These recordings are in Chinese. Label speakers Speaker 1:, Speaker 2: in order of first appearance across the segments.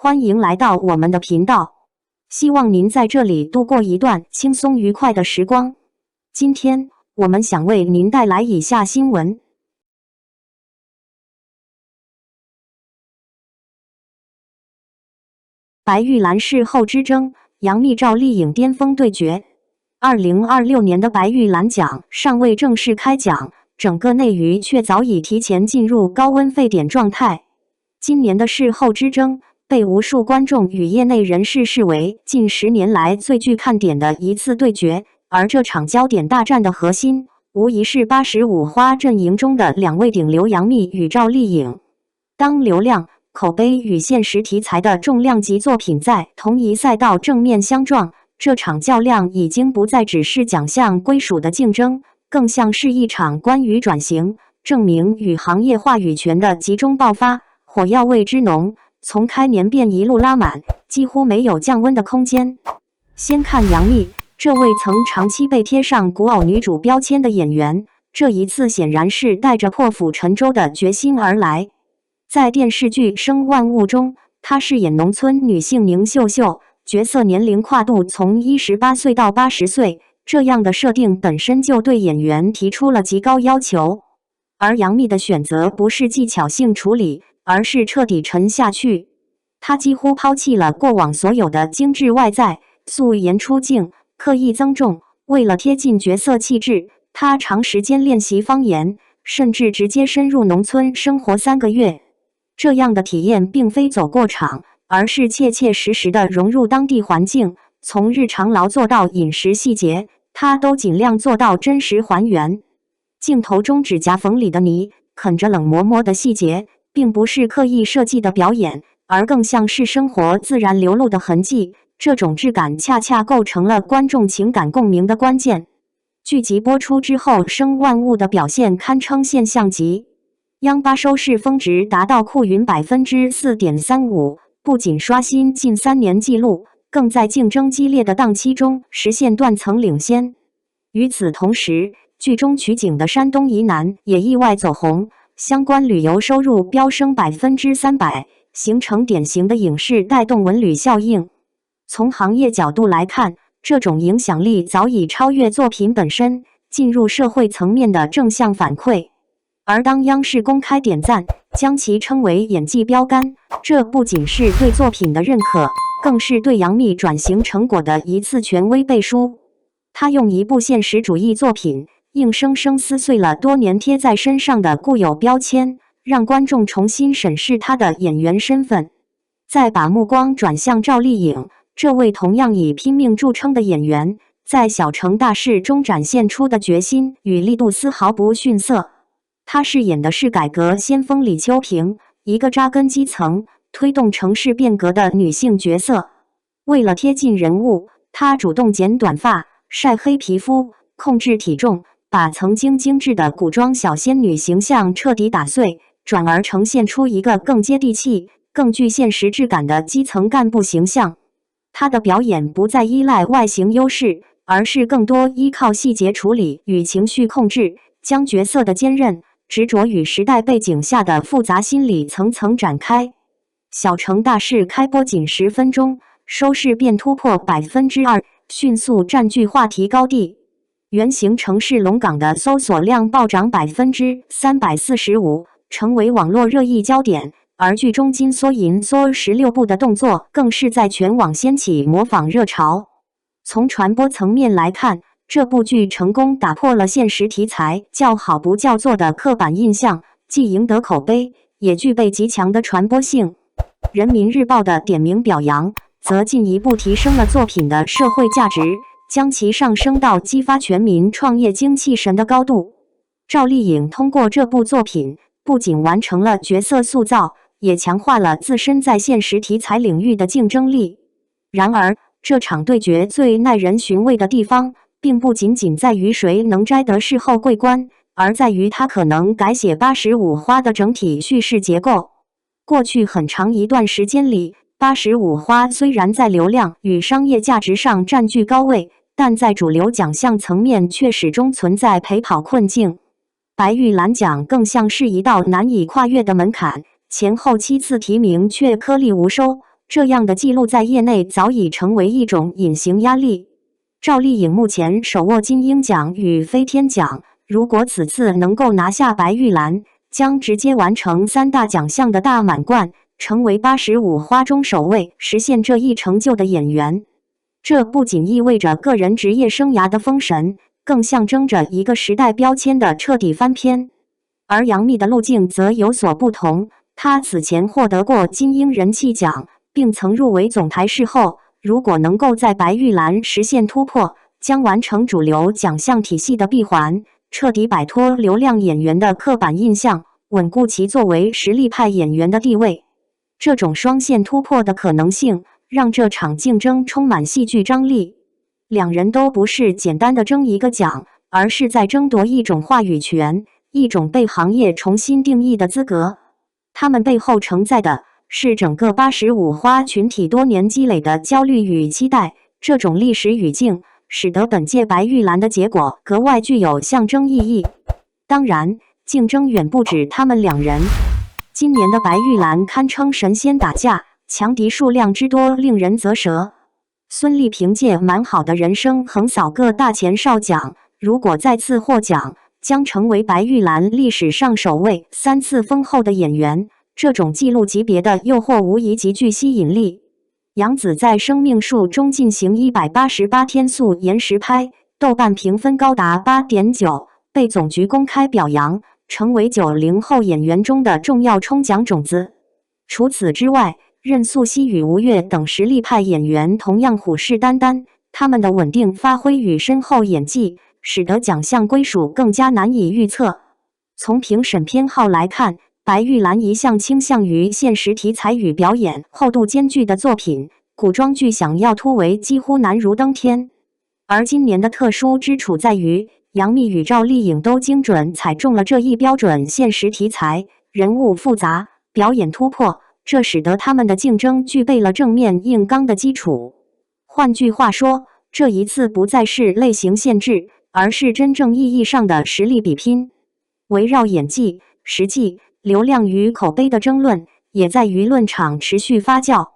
Speaker 1: 欢迎来到我们的频道，希望您在这里度过一段轻松愉快的时光。今天我们想为您带来以下新闻：白玉兰事后之争，杨幂赵丽颖巅峰对决。2026年的白玉兰奖尚未正式开奖，整个内娱却早已提前进入高温沸点状态。今年的事后之争被无数观众与业内人士视为近10年来最具看点的一次对决，而这场焦点大战的核心，无疑是85花阵营中的2位顶流杨幂与赵丽颖。当流量、口碑与现实题材的重量级作品在同一赛道正面相撞，这场较量已经不再只是奖项归属的竞争，更像是一场关于转型、证明与行业话语权的集中爆发，火药味之浓，从开年便一路拉满，几乎没有降温的空间。先看杨幂，这位曾长期被贴上古偶女主标签的演员，这一次显然是带着破釜沉舟的决心而来。在电视剧《生万物》中，她饰演农村女性宁秀秀，角色年龄跨度从18岁到80岁，这样的设定本身就对演员提出了极高要求。而杨幂的选择不是技巧性处理，而是彻底沉下去。她几乎抛弃了过往所有的精致外在，素颜出镜，刻意增重。为了贴近角色气质，她长时间练习方言，甚至直接深入农村生活3个月。这样的体验并非走过场，而是切切实实地融入当地环境，从日常劳作到饮食细节，她都尽量做到真实还原。镜头中指甲缝里的泥，啃着冷馍馍的细节，并不是刻意设计的表演，而更像是生活自然流露的痕迹。这种质感恰恰构成了观众情感共鸣的关键。剧集播出之后，《生万物》的表现堪称现象级，央八收视峰值达到酷云 4.35%， 不仅刷新近3年纪录，更在竞争激烈的档期中实现断层领先。与此同时，剧中取景的山东沂南也意外走红，相关旅游收入飙升300%，形成典型的影视带动文旅效应。从行业角度来看，这种影响力早已超越作品本身，进入社会层面的正向反馈。而当央视公开点赞，将其称为演技标杆，这不仅是对作品的认可，更是对杨幂转型成果的一次权威背书。她用一部现实主义作品，硬生生撕碎了多年贴在身上的固有标签，让观众重新审视她的演员身份。再把目光转向赵丽颖，这位同样以拼命著称的演员，在小城大事中展现出的决心与力度丝毫不逊色。她饰演的是改革先锋李秋萍，一个扎根基层、推动城市变革的女性角色。为了贴近人物，她主动剪短发、晒黑皮肤，控制体重，把曾经精致的古装小仙女形象彻底打碎，转而呈现出一个更接地气、更具现实质感的基层干部形象。她的表演不再依赖外形优势，而是更多依靠细节处理与情绪控制，将角色的坚韧、执着与时代背景下的复杂心理层层展开。小城大事开播仅10分钟，收视便突破2%，迅速占据话题高地。原型城市龙岗的搜索量暴涨345%，成为网络热议焦点。而剧中金缩银缩16步的动作，更是在全网掀起模仿热潮。从传播层面来看，这部剧成功打破了现实题材叫好不叫座的刻板印象，既赢得口碑，也具备极强的传播性。人民日报的点名表扬，则进一步提升了作品的社会价值，将其上升到激发全民创业精气神的高度。赵丽颖通过这部作品，不仅完成了角色塑造，也强化了自身在现实题材领域的竞争力。然而，这场对决最耐人寻味的地方，并不仅仅在于谁能摘得事后桂冠，而在于它可能改写85花的整体叙事结构。过去很长一段时间里，85花虽然在流量与商业价值上占据高位，但在主流奖项层面却始终存在陪跑困境。白玉兰奖更像是一道难以跨越的门槛，前后7次提名却颗粒无收，这样的记录在业内早已成为一种隐形压力。赵丽颖目前手握金鹰奖与飞天奖，如果此次能够拿下白玉兰，将直接完成3大奖项的大满贯，成为85花中首位实现这一成就的演员。这不仅意味着个人职业生涯的封神，更象征着一个时代标签的彻底翻篇。而杨幂的路径则有所不同，她此前获得过金鹰人气奖，并曾入围总台视后，如果能够在白玉兰实现突破，将完成主流奖项体系的闭环，彻底摆脱流量演员的刻板印象，稳固其作为实力派演员的地位。这种双线突破的可能性，让这场竞争充满戏剧张力。两人都不是简单的争一个奖，而是在争夺一种话语权，一种被行业重新定义的资格。他们背后承载的是整个85花群体多年积累的焦虑与期待。这种历史语境使得本届白玉兰的结果格外具有象征意义。当然，竞争远不止他们两人。今年的白玉兰堪称神仙打架，强敌数量之多令人啧舌。孙俪凭借《蛮好的人生》横扫各大前哨奖，如果再次获奖，将成为白玉兰历史上首位3次封后的演员。这种纪录级别的诱惑无疑极具吸引力。杨紫在生命树中进行188天素颜实拍，豆瓣评分高达 8.9， 被总局公开表扬，成为90后演员中的重要冲奖种子。除此之外，任素汐与吴越等实力派演员同样虎视眈眈，他们的稳定发挥与深厚演技，使得奖项归属更加难以预测。从评审偏好来看，白玉兰一向倾向于现实题材与表演厚度兼具的作品，古装剧想要突围几乎难如登天。而今年的特殊之处在于，杨幂与赵丽颖都精准踩中了这一标准现实题材，人物复杂，表演突破，这使得他们的竞争具备了正面硬刚的基础。换句话说，这一次不再是类型限制，而是真正意义上的实力比拼。围绕演技、实际、流量与口碑的争论，也在舆论场持续发酵。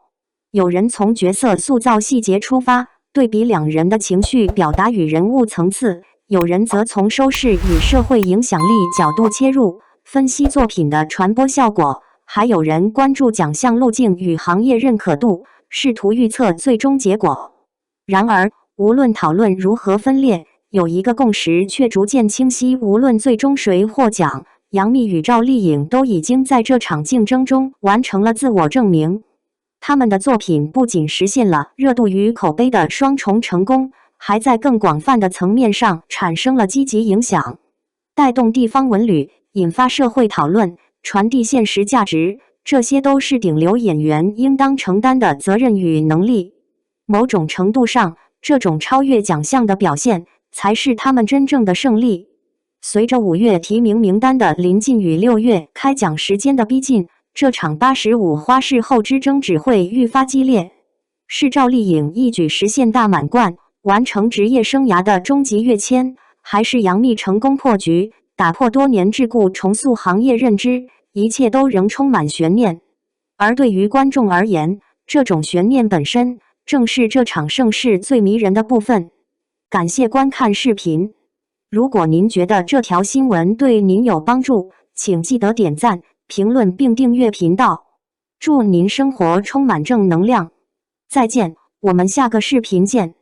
Speaker 1: 有人从角色塑造细节出发，对比两人的情绪表达与人物层次；有人则从收视与社会影响力角度切入，分析作品的传播效果；还有人关注奖项路径与行业认可度，试图预测最终结果。然而，无论讨论如何分裂，有一个共识却逐渐清晰：无论最终谁获奖，杨幂与赵丽颖都已经在这场竞争中完成了自我证明。他们的作品不仅实现了热度与口碑的双重成功，还在更广泛的层面上产生了积极影响，带动地方文旅，引发社会讨论，传递现实价值。这些都是顶流演员应当承担的责任与能力。某种程度上，这种超越奖项的表现，才是他们真正的胜利。随着5月提名名单的临近与6月开奖时间的逼近，这场85花事后之争只会愈发激烈。是赵丽颖一举实现大满贯，完成职业生涯的终极跃迁，还是杨幂成功破局，打破多年桎梏，重塑行业认知？一切都仍充满悬念。而对于观众而言，这种悬念本身正是这场盛事最迷人的部分。感谢观看视频。如果您觉得这条新闻对您有帮助，请记得点赞、评论并订阅频道。祝您生活充满正能量。再见，我们下个视频见。